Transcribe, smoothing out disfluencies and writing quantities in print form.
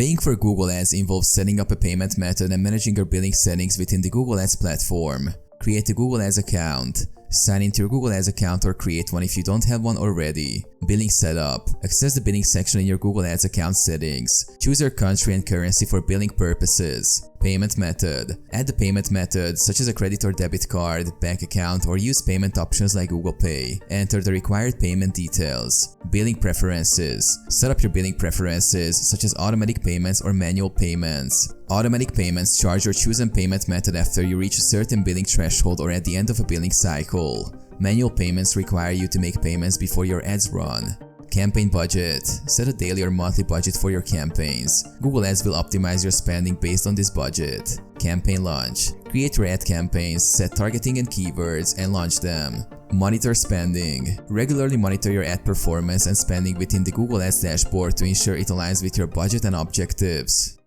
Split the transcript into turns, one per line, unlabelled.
Paying for Google Ads involves setting up a payment method and managing your billing settings within the Google Ads platform. Create a Google Ads account. Sign into your Google Ads account or create one if you don't have one already. Billing setup. Access the billing section in your Google Ads account settings. Choose your country and currency for billing purposes. Payment method. Add the payment method such as a credit or debit card, bank account, or use payment options like Google Pay. Enter the required payment details. Billing preferences. Set up your billing preferences such as automatic payments or manual payments. Automatic payments charge your chosen payment method after you reach a certain billing threshold or at the end of a billing cycle. Manual payments require you to make payments before your ads run. Campaign budget. Set a daily or monthly budget for your campaigns. Google Ads will optimize your spending based on this budget. Campaign launch. Create your ad campaigns, set targeting and keywords, and launch them. Monitor spending. Regularly monitor your ad performance and spending within the Google Ads dashboard to ensure it aligns with your budget and objectives.